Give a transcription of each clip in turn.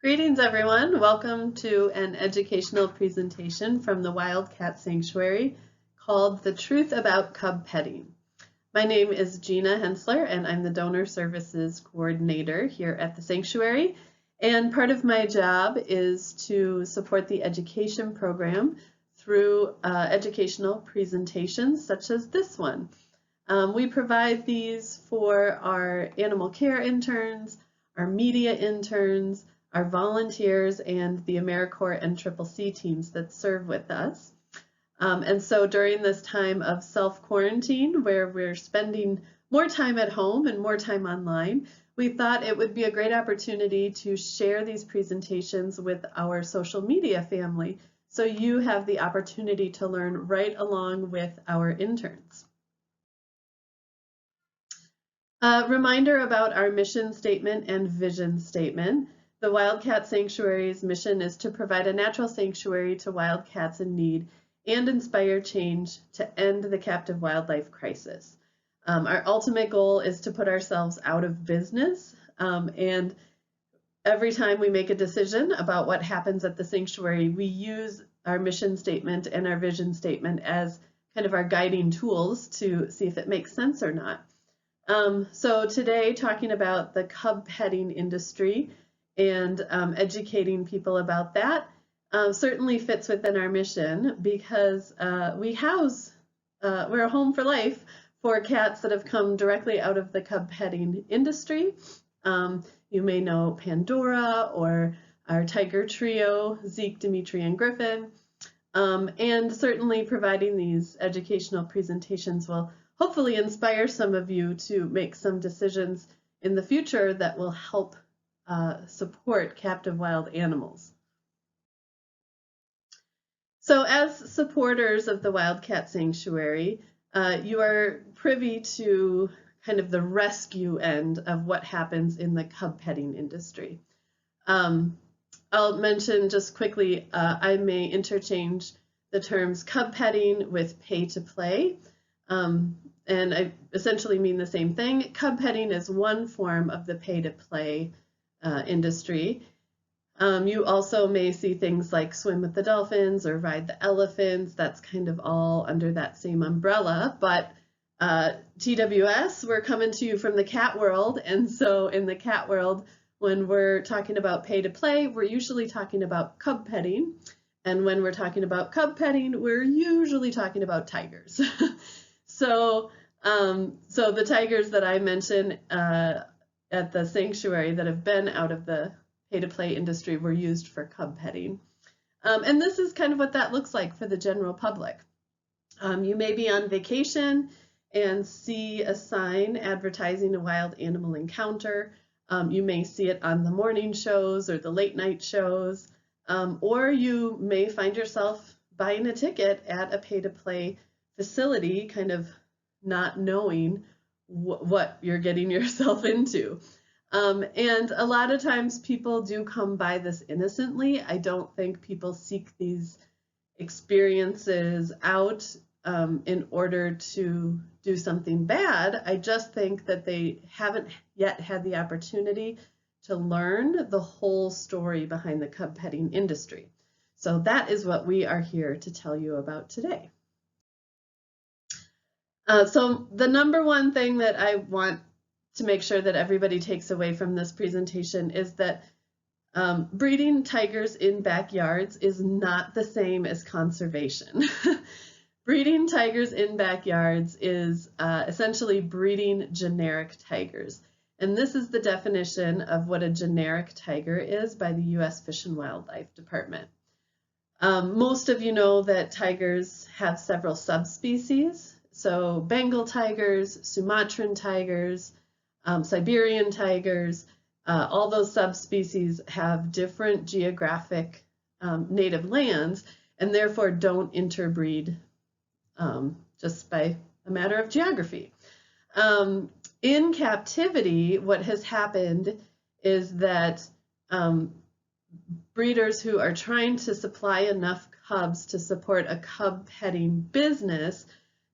Greetings, everyone. Welcome to an educational presentation from the Wildcat Sanctuary called The Truth About Cub Petting. My name is Gina Hensler, and I'm the Donor Services Coordinator here at the Sanctuary. And part of my job is to support the education program through educational presentations such as this one. We provide these for our animal care interns, our media interns, our volunteers, and the AmeriCorps and CCC teams that serve with us. And so during this time of self-quarantine, where we're spending more time at home and more time online, we thought it would be a great opportunity to share these presentations with our social media family, so you have the opportunity to learn right along with our interns. A reminder about our mission statement and vision statement. The Wildcat Sanctuary's mission is to provide a natural sanctuary to wildcats in need and inspire change to end the captive wildlife crisis. Our ultimate goal is to put ourselves out of business, and every time we make a decision about what happens at the sanctuary, we use our mission statement and our vision statement as kind of our guiding tools to see if it makes sense or not. So today, talking about the cub petting industry and educating people about that certainly fits within our mission, because we're a home for life for cats that have come directly out of the cub petting industry. You may know Pandora or our tiger trio, Zeke, Dimitri, and Griffin. And certainly providing these educational presentations will hopefully inspire some of you to make some decisions in the future that will help support captive wild animals. So as supporters of the Wildcat Sanctuary, you are privy to kind of the rescue end of what happens in the cub petting industry. I'll mention just quickly, I may interchange the terms cub petting with pay to play. And I essentially mean the same thing. Cub petting is one form of the pay to play industry. You also may see things like swim with the dolphins or ride the elephants. That's kind of all under that same umbrella. But TWS, we're coming to you from the cat world. And so in the cat world, when we're talking about pay to play, we're usually talking about cub petting. And when we're talking about cub petting, we're usually talking about tigers. So the tigers that I mentioned at the sanctuary that have been out of the pay-to-play industry were used for cub petting. And this is kind of what that looks like for the general public. You may be on vacation and see a sign advertising a wild animal encounter. You may see it on the morning shows or the late night shows, or you may find yourself buying a ticket at a pay-to-play facility, kind of not knowing what you're getting yourself into. And a lot of times people do come by this innocently. I don't think people seek these experiences out in order to do something bad. I just think that they haven't yet had the opportunity to learn the whole story behind the cub petting industry. So that is what we are here to tell you about today. So the number one thing that I want to make sure that everybody takes away from this presentation is that breeding tigers in backyards is not the same as conservation. Breeding tigers in backyards is essentially breeding generic tigers. And this is the definition of what a generic tiger is by the U.S. Fish and Wildlife Department. Most of you know that tigers have several subspecies. So Bengal tigers, Sumatran tigers, Siberian tigers, all those subspecies have different geographic native lands and therefore don't interbreed just by a matter of geography. In captivity, what has happened is that breeders who are trying to supply enough cubs to support a cub petting business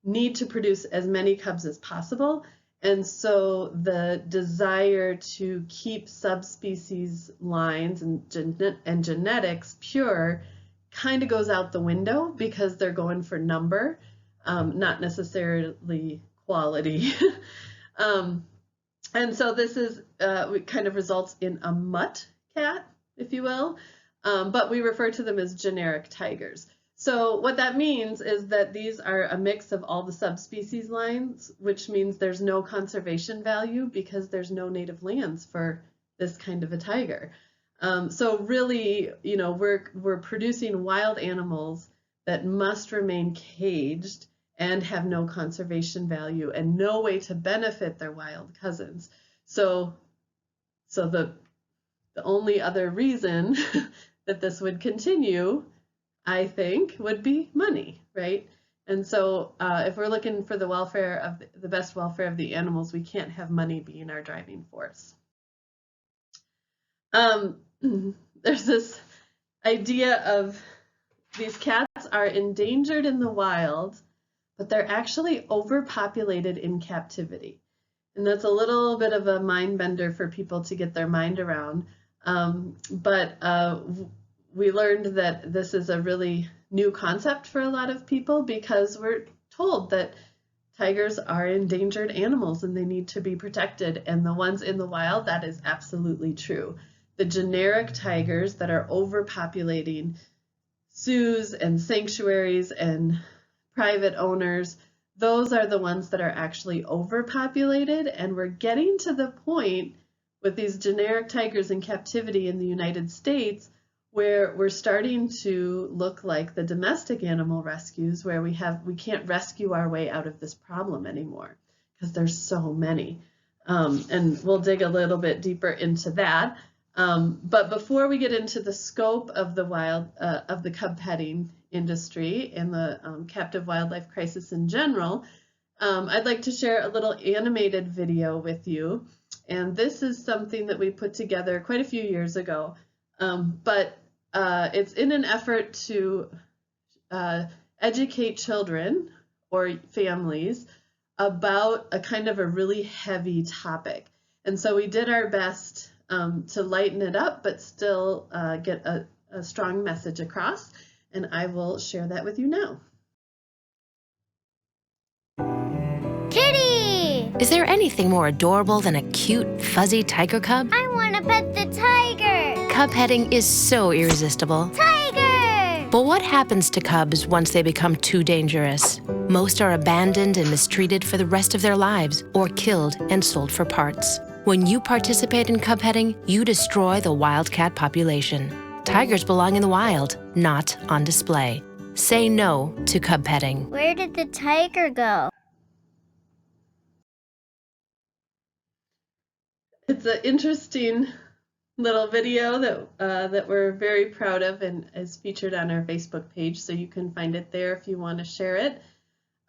need to produce as many cubs as possible, And so the desire to keep subspecies lines and genetics pure kind of goes out the window because they're going for number, not necessarily quality. And so this is kind of results in a mutt cat, if you will, but we refer to them as generic tigers. So what that means is that these are a mix of all the subspecies lines, which means there's no conservation value because there's no native lands for this kind of a tiger. So really, you know, we're producing wild animals that must remain caged and have no conservation value and no way to benefit their wild cousins. So the only other reason that this would continue, I think, would be money, right? And so if we're looking for the welfare of the best welfare of the animals, we can't have money being our driving force. There's this idea of these cats are endangered in the wild, but they're actually overpopulated in captivity. And that's a little bit of a mind bender for people to get their mind around. But we learned that this is a really new concept for a lot of people because we're told that tigers are endangered animals and they need to be protected. And the ones in the wild, that is absolutely true. The generic tigers that are overpopulating zoos and sanctuaries and private owners, those are the ones that are actually overpopulated, and we're getting to the point with these generic tigers in captivity in the United States where we're starting to look like the domestic animal rescues where we can't rescue our way out of this problem anymore because there's so many. And we'll dig a little bit deeper into that. But before we get into the scope of the cub petting industry and the captive wildlife crisis in general, I'd like to share a little animated video with you. And this is something that we put together quite a few years ago, but it's in an effort to educate children or families about a kind of a really heavy topic. And so we did our best to lighten it up, but still get a strong message across. And I will share that with you now. Kitty! Is there anything more adorable than a cute, fuzzy tiger cub? I want to pet the tiger! Cub petting is so irresistible. Tiger! But what happens to cubs once they become too dangerous? Most are abandoned and mistreated for the rest of their lives, or killed and sold for parts. When you participate in cub petting, you destroy the wildcat population. Tigers belong in the wild, not on display. Say no to cub petting. Where did the tiger go? It's an interesting little video that we're very proud of and is featured on our Facebook page, so you can find it there if you want to share it.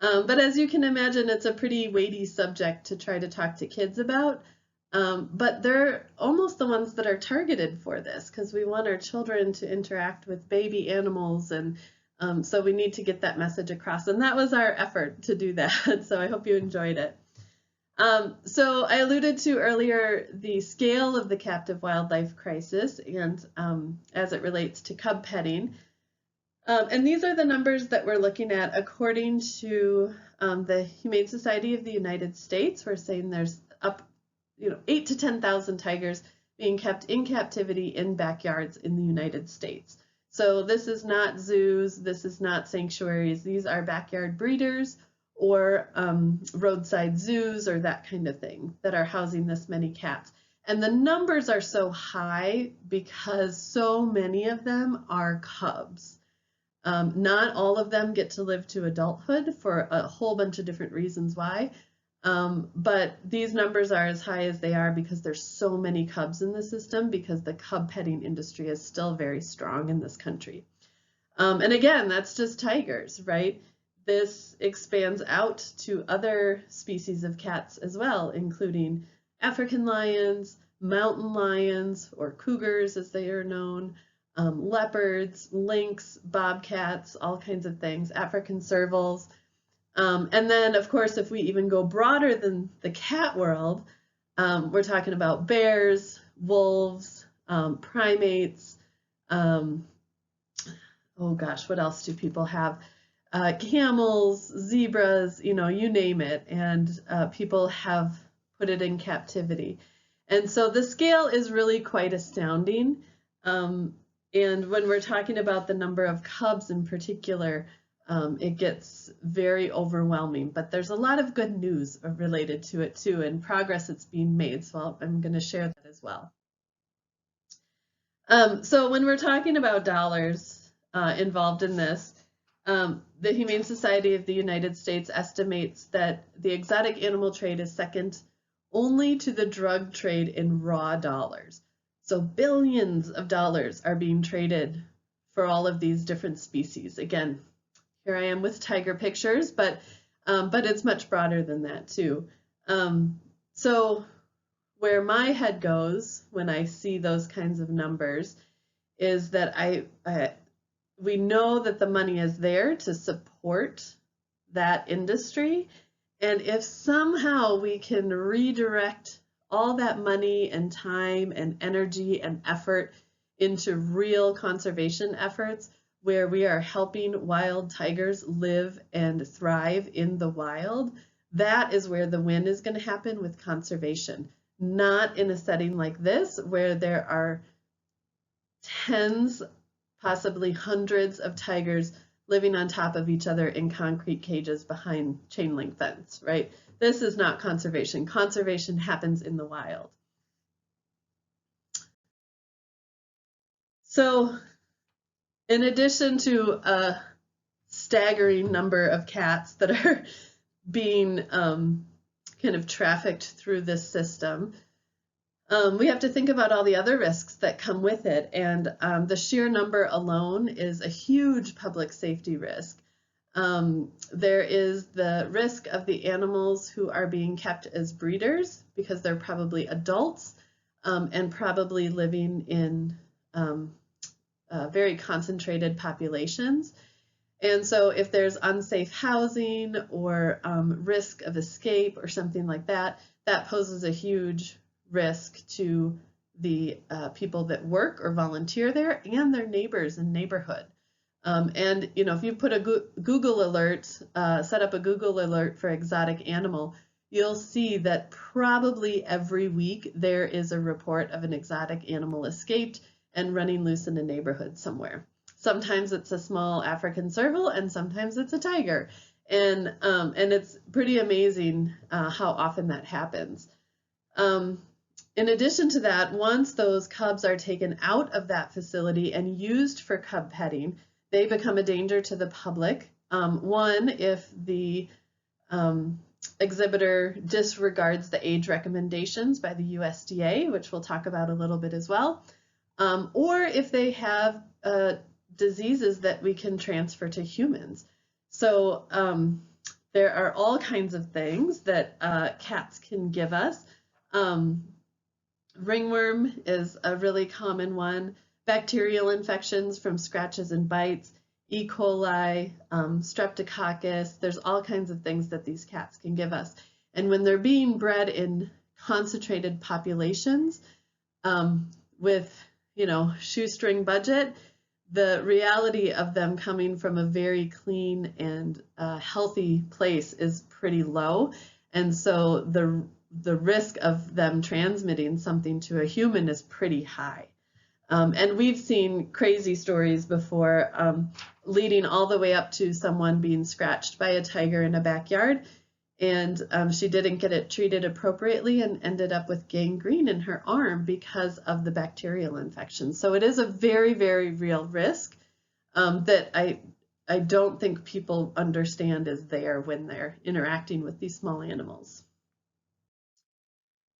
But as you can imagine, it's a pretty weighty subject to try to talk to kids about. But they're almost the ones that are targeted for this because we want our children to interact with baby animals, and so we need to get that message across. And that was our effort to do that. So I hope you enjoyed it. So I alluded to earlier the scale of the captive wildlife crisis and as it relates to cub petting. And these are the numbers that we're looking at according to the Humane Society of the United States. We're saying there's 8 to 10,000 tigers being kept in captivity in backyards in the United States. So this is not zoos, this is not sanctuaries, these are backyard breeders or roadside zoos or that kind of thing that are housing this many cats. And the numbers are so high because so many of them are cubs. Not all of them get to live to adulthood for a whole bunch of different reasons why. But these numbers are as high as they are because there's so many cubs in the system because the cub petting industry is still very strong in this country. And again, that's just tigers, right? This expands out to other species of cats as well, including African lions, mountain lions, or cougars as they are known, leopards, lynx, bobcats, all kinds of things, African servals. And then, of course, if we even go broader than the cat world, we're talking about bears, wolves, primates. Oh gosh, what else do people have? Camels, zebras, you know, you name it. And people have put it in captivity. And so the scale is really quite astounding. And when we're talking about the number of cubs in particular, it gets very overwhelming, but there's a lot of good news related to it too, and progress that's being made. So I'm going to share that as well. So when we're talking about dollars involved in this, the Humane Society of the United States estimates that the exotic animal trade is second only to the drug trade in raw dollars. So billions of dollars are being traded for all of these different species. Again, here I am with tiger pictures, but it's much broader than that too. So where my head goes when I see those kinds of numbers is that we know that the money is there to support that industry, and if somehow we can redirect all that money and time and energy and effort into real conservation efforts, where we are helping wild tigers live and thrive in the wild, that is where the win is going to happen with conservation. Not in a setting like this, where there are tens, possibly hundreds of tigers living on top of each other in concrete cages behind chain link fence, right? This is not conservation. Conservation happens in the wild. So, in addition to a staggering number of cats that are being kind of trafficked through this system, we have to think about all the other risks that come with it. And the sheer number alone is a huge public safety risk. There is the risk of the animals who are being kept as breeders, because they're probably adults and probably living in very concentrated populations. And so if there's unsafe housing or risk of escape or something like that, that poses a huge risk to the people that work or volunteer there and their neighbors and neighborhood. And you know, if you put a Google alert, set up a Google alert for exotic animal, you'll see that probably every week there is a report of an exotic animal escaped and running loose in a neighborhood somewhere. Sometimes it's a small African serval, and sometimes it's a tiger, and it's pretty amazing how often that happens. In addition to that, once those cubs are taken out of that facility and used for cub petting, they become a danger to the public. One, if the exhibitor disregards the age recommendations by the USDA, which we'll talk about a little bit as well, or if they have diseases that we can transfer to humans. So there are all kinds of things that cats can give us. Ringworm is a really common one. Bacterial infections from scratches and bites, E. coli, streptococcus. There's all kinds of things that these cats can give us. And when they're being bred in concentrated populations with, you know, shoestring budget, the reality of them coming from a very clean and healthy place is pretty low. And so the risk of them transmitting something to a human is pretty high. And we've seen crazy stories before, leading all the way up to someone being scratched by a tiger in a backyard, and she didn't get it treated appropriately and ended up with gangrene in her arm because of the bacterial infection. So it is a very, very real risk that I don't think people understand is there when they're interacting with these small animals.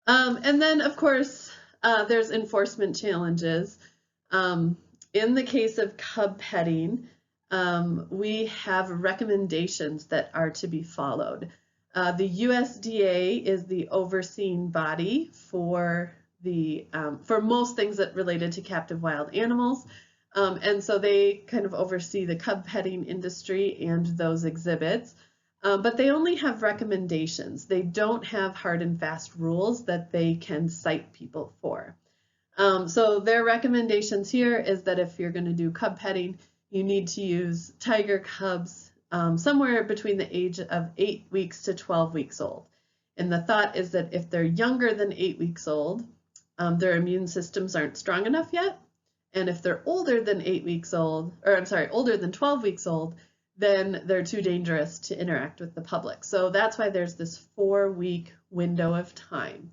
And then, of course, there's enforcement challenges. In the case of cub petting, we have recommendations that are to be followed. The USDA is the overseeing body for most things that related to captive wild animals. And so they kind of oversee the cub petting industry and those exhibits. but they only have recommendations. They don't have hard and fast rules that they can cite people for. So their recommendations here is that if you're going to do cub petting, you need to use tiger cubs somewhere between the age of 8 weeks to 12 weeks old. And the thought is that if they're younger than 8 weeks old, their immune systems aren't strong enough yet. And if they're older than 8 weeks old, or I'm sorry, older than 12 weeks old, then they're too dangerous to interact with the public. So that's why there's this 4-week window of time.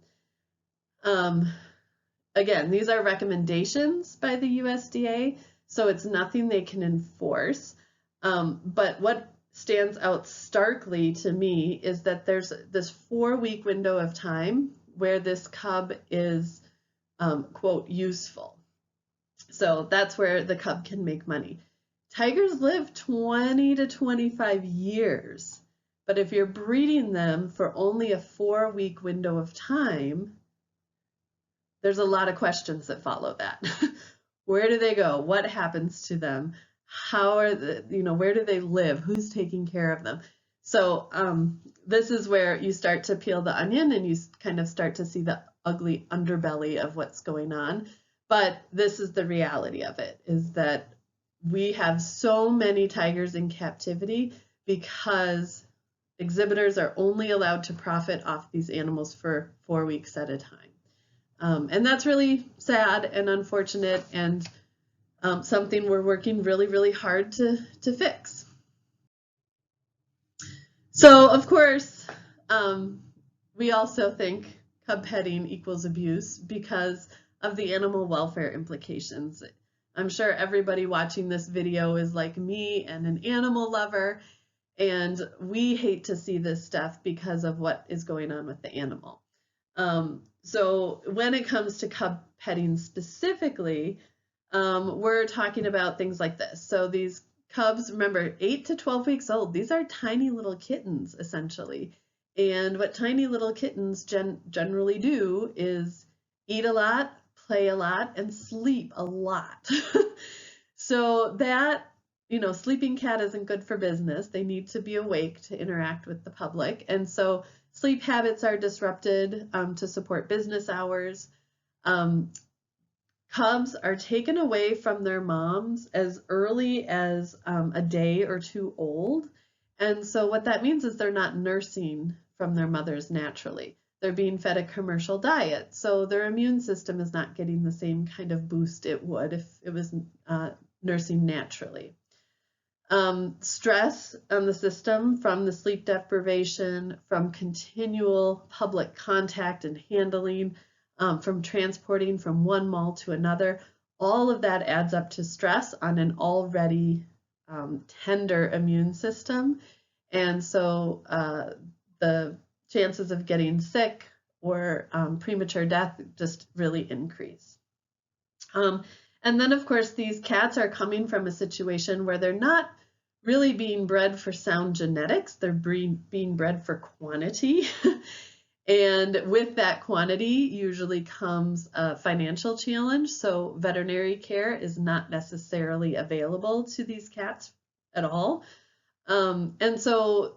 Again, these are recommendations by the USDA, so it's nothing they can enforce. But what stands out starkly to me is that there's this 4-week window of time where this cub is, quote, useful. So that's where the cub can make money. Tigers live 20 to 25 years, but if you're breeding them for only a 4-week window of time, there's a lot of questions that follow that. Where do they go? What happens to them? How are the, where do they live? Who's taking care of them? So this is where you start to peel the onion and you kind of start to see the ugly underbelly of what's going on. But this is the reality of it, is that we have so many tigers in captivity because exhibitors are only allowed to profit off these animals for 4 weeks at a time. And that's really sad and unfortunate, and something we're working really, really hard to fix. So, of course, we also think cub petting equals abuse because of the animal welfare implications. I'm sure everybody watching this video is like me and an animal lover, and we hate to see this stuff because of what is going on with the animal. So when it comes to cub petting specifically, we're talking about things like this. So these cubs, remember, 8 to 12 weeks old, these are tiny little kittens essentially. And what tiny little kittens generally do is eat a lot, play a lot, and sleep a lot. So that, sleeping cat isn't good for business. They need to be awake to interact with the public. And so sleep habits are disrupted to support business hours. Cubs are taken away from their moms as early as a day or two old. And so what that means is they're not nursing from their mothers naturally. They're being fed a commercial diet, so their immune system is not getting the same kind of boost it would if it was nursing naturally. Stress on the system from the sleep deprivation, from continual public contact and handling, from transporting from one mall to another, all of that adds up to stress on an already tender immune system. And so the chances of getting sick or premature death just really increase. And then, of course, these cats are coming from a situation where they're not really being bred for sound genetics. They're being bred for quantity. And with that quantity usually comes a financial challenge. So veterinary care is not necessarily available to these cats at all. And so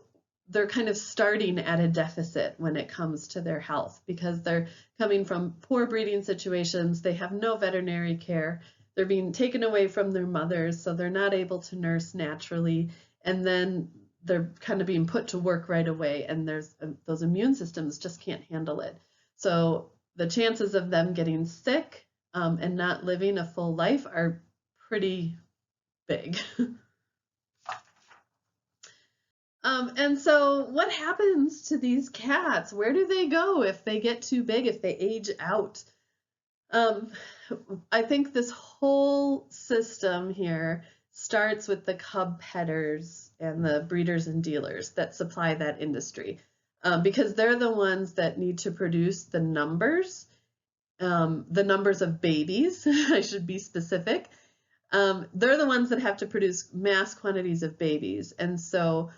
they're kind of starting at a deficit when it comes to their health because they're coming from poor breeding situations. They have no veterinary care. They're being taken away from their mothers, so they're not able to nurse naturally. And then they're kind of being put to work right away, and there's those immune systems just can't handle it. So the chances of them getting sick and not living a full life are pretty big. And so what happens to these cats? Where do they go if they get too big, if they age out? I think this whole system here starts with the cub petters and the breeders and dealers that supply that industry, because they're the ones that need to produce the numbers of babies, I should be specific. They're the ones that have to produce mass quantities of babies. And so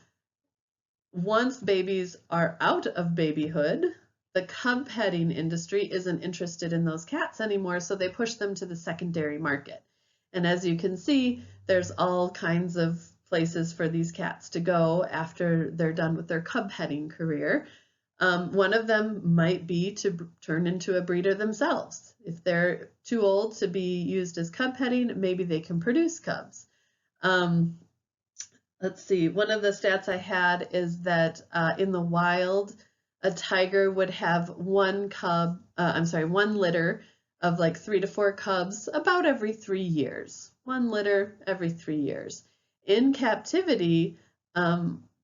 once babies are out of babyhood, the cub petting industry isn't interested in those cats anymore, so they push them to the secondary market. And as you can see, there's all kinds of places for these cats to go after they're done with their cub heading career. One of them might be to turn into a breeder themselves. If they're too old to be used as cub heading, maybe they can produce cubs. Let's see, one of the stats I had is that in the wild, a tiger would have one litter of like 3 to 4 cubs about every 3 years. 1 litter every 3 years. In captivity,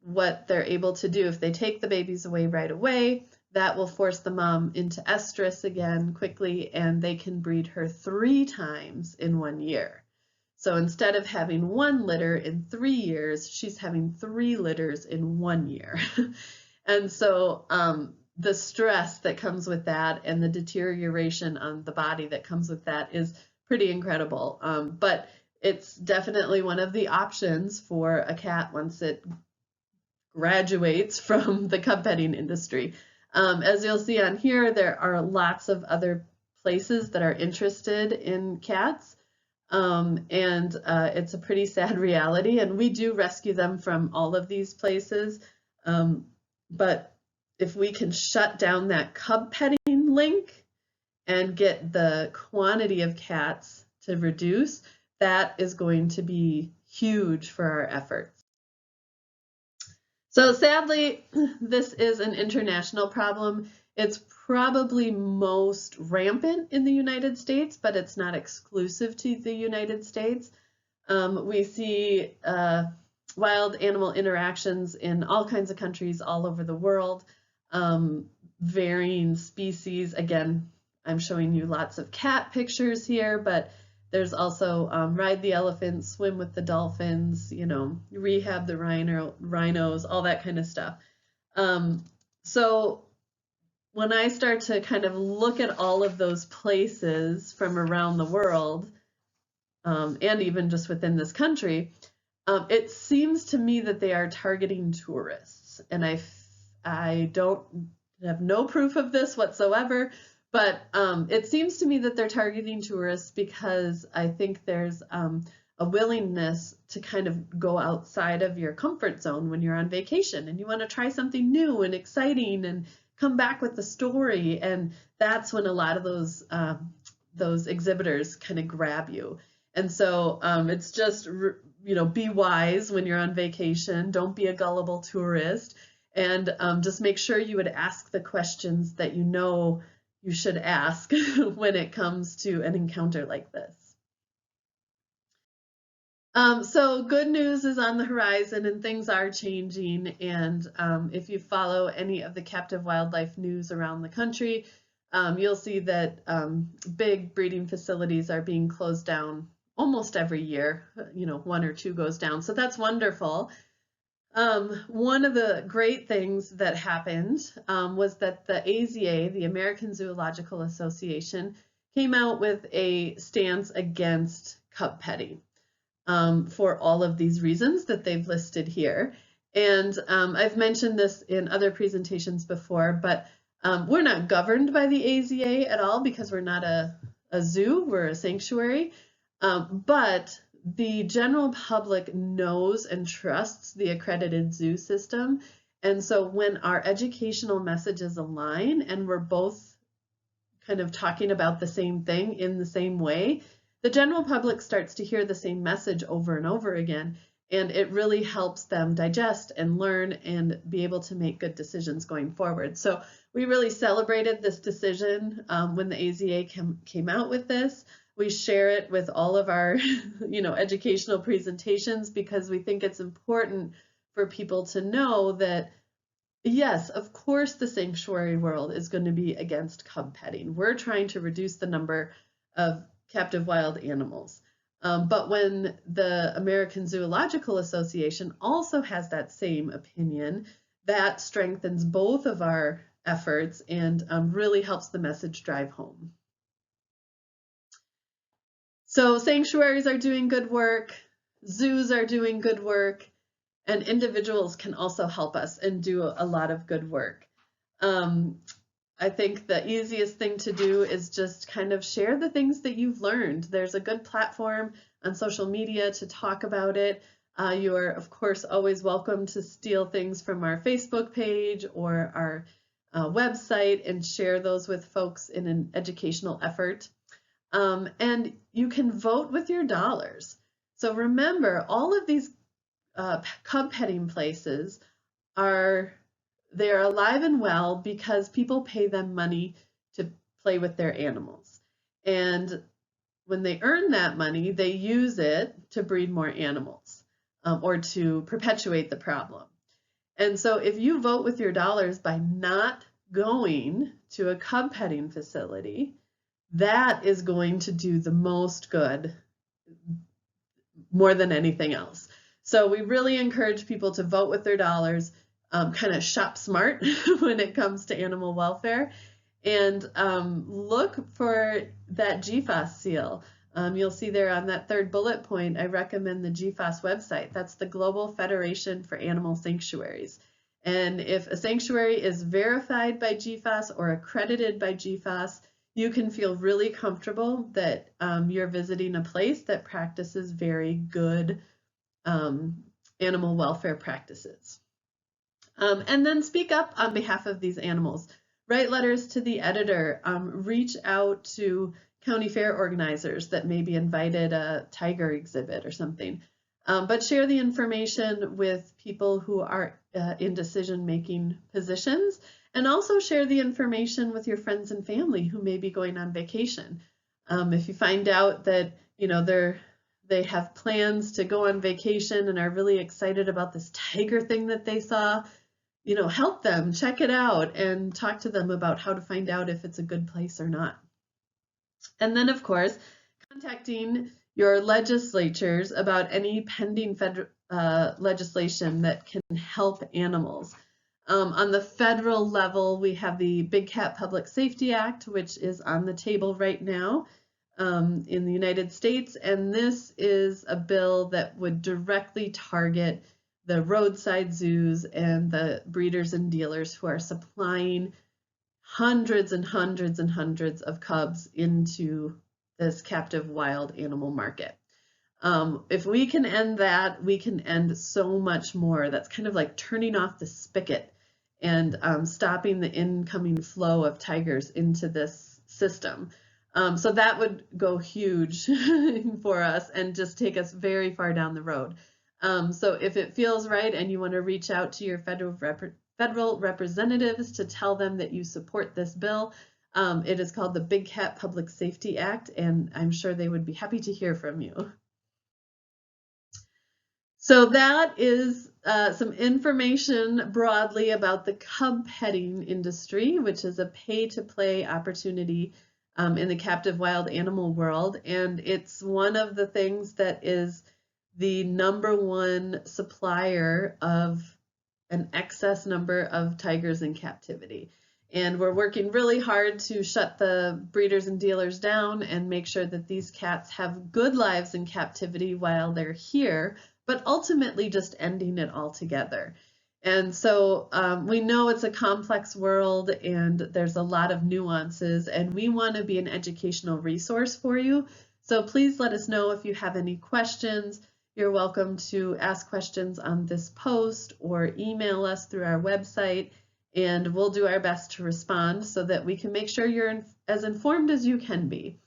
what they're able to do, if they take the babies away right away, that will force the mom into estrus again quickly, and they can breed her 3 times in 1 year. So instead of having 1 litter in 3 years, she's having 3 litters in 1 year. And so the stress that comes with that and the deterioration on the body that comes with that is pretty incredible. But it's definitely one of the options for a cat once it graduates from the cub petting industry. As you'll see on here, there are lots of other places that are interested in cats. It's a pretty sad reality, and we do rescue them from all of these places. But if we can shut down that cub petting link and get the quantity of cats to reduce, that is going to be huge for our efforts. So sadly, this is an international problem. It's probably most rampant in the United States, but it's not exclusive to the United States. We see wild animal interactions in all kinds of countries all over the world, varying species. Again, I'm showing you lots of cat pictures here, but there's also ride the elephant, swim with the dolphins, rehab the rhinos, all that kind of stuff. So when I start to kind of look at all of those places from around the world, and even just within this country, it seems to me that they are targeting tourists. And I don't have no proof of this whatsoever, but it seems to me that they're targeting tourists because I think there's a willingness to kind of go outside of your comfort zone when you're on vacation and you want to try something new and exciting and come back with the story. And that's when a lot of those exhibitors kind of grab you. And so it's just, be wise when you're on vacation. Don't be a gullible tourist, and just make sure you would ask the questions that you should ask when it comes to an encounter like this. So good news is on the horizon and things are changing. And if you follow any of the captive wildlife news around the country, you'll see that big breeding facilities are being closed down almost every year. 1 or 2 goes down. So that's wonderful. One of the great things that happened was that the AZA, the American Zoological Association, came out with a stance against cub petting for all of these reasons that they've listed here. And I've mentioned this in other presentations before, but we're not governed by the AZA at all because we're not a zoo, we're a sanctuary. But the general public knows and trusts the accredited zoo system. And so when our educational messages align and we're both kind of talking about the same thing in the same way, the general public starts to hear the same message over and over again. And it really helps them digest and learn and be able to make good decisions going forward. So we really celebrated this decision when the AZA came out with this. We share it with all of our, educational presentations because we think it's important for people to know that, yes, of course, the sanctuary world is going to be against cub petting. We're trying to reduce the number of captive wild animals. But when the American Zoological Association also has that same opinion, that strengthens both of our efforts and really helps the message drive home. So sanctuaries are doing good work, zoos are doing good work, and individuals can also help us and do a lot of good work. I think the easiest thing to do is just kind of share the things that you've learned. There's a good platform on social media to talk about it. You are, of course, always welcome to steal things from our Facebook page or our website and share those with folks in an educational effort. And you can vote with your dollars. So remember, all of these cub petting places they are alive and well because people pay them money to play with their animals. And when they earn that money, they use it to breed more animals or to perpetuate the problem. And so if you vote with your dollars by not going to a cub petting facility, that is going to do the most good, more than anything else. So we really encourage people to vote with their dollars, kind of shop smart when it comes to animal welfare, and look for that GFAS seal. You'll see there on that third bullet point, I recommend the GFAS website. That's the Global Federation for Animal Sanctuaries. And if a sanctuary is verified by GFAS or accredited by GFAS, you can feel really comfortable that you're visiting a place that practices very good animal welfare practices. And then speak up on behalf of these animals. Write letters to the editor. Reach out to county fair organizers that maybe invited a tiger exhibit or something. But share the information with people who are in decision-making positions, and also share the information with your friends and family who may be going on vacation. If you find out that they have plans to go on vacation and are really excited about this tiger thing that they saw, help them, check it out, and talk to them about how to find out if it's a good place or not. And then, of course, contacting your legislatures about any pending federal legislation that can help animals. On the federal level, we have the Big Cat Public Safety Act, which is on the table right now in the United States. And this is a bill that would directly target the roadside zoos and the breeders and dealers who are supplying hundreds and hundreds and hundreds of cubs into this captive wild animal market. If we can end that, we can end so much more. That's kind of like turning off the spigot and stopping the incoming flow of tigers into this system. So that would go huge for us and just take us very far down the road. So if it feels right and you want to reach out to your federal representatives to tell them that you support this bill, it is called the Big Cat Public Safety Act, and I'm sure they would be happy to hear from you. So that is some information broadly about the cub petting industry, which is a pay-to-play opportunity in the captive wild animal world. And it's one of the things that is the #1 supplier of an excess number of tigers in captivity. And we're working really hard to shut the breeders and dealers down and make sure that these cats have good lives in captivity while they're here, but ultimately just ending it altogether. And so we know it's a complex world and there's a lot of nuances, and we want to be an educational resource for you. So please let us know if you have any questions. You're welcome to ask questions on this post or email us through our website, and we'll do our best to respond so that we can make sure you're as informed as you can be.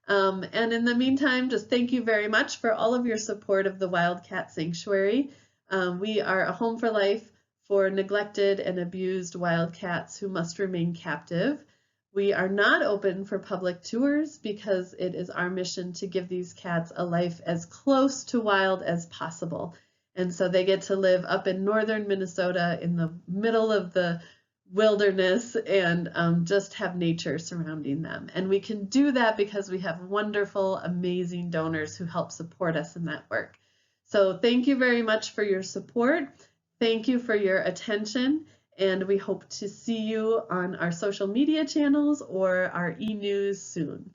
And in the meantime, just thank you very much for all of your support of the Wildcat Sanctuary. We are a home for life for neglected and abused wildcats who must remain captive. We are not open for public tours because it is our mission to give these cats a life as close to wild as possible. And so they get to live up in northern Minnesota in the middle of the wilderness and just have nature surrounding them. And we can do that because we have wonderful, amazing donors who help support us in that work. So thank you very much for your support. Thank you for your attention. And we hope to see you on our social media channels or our e-news soon.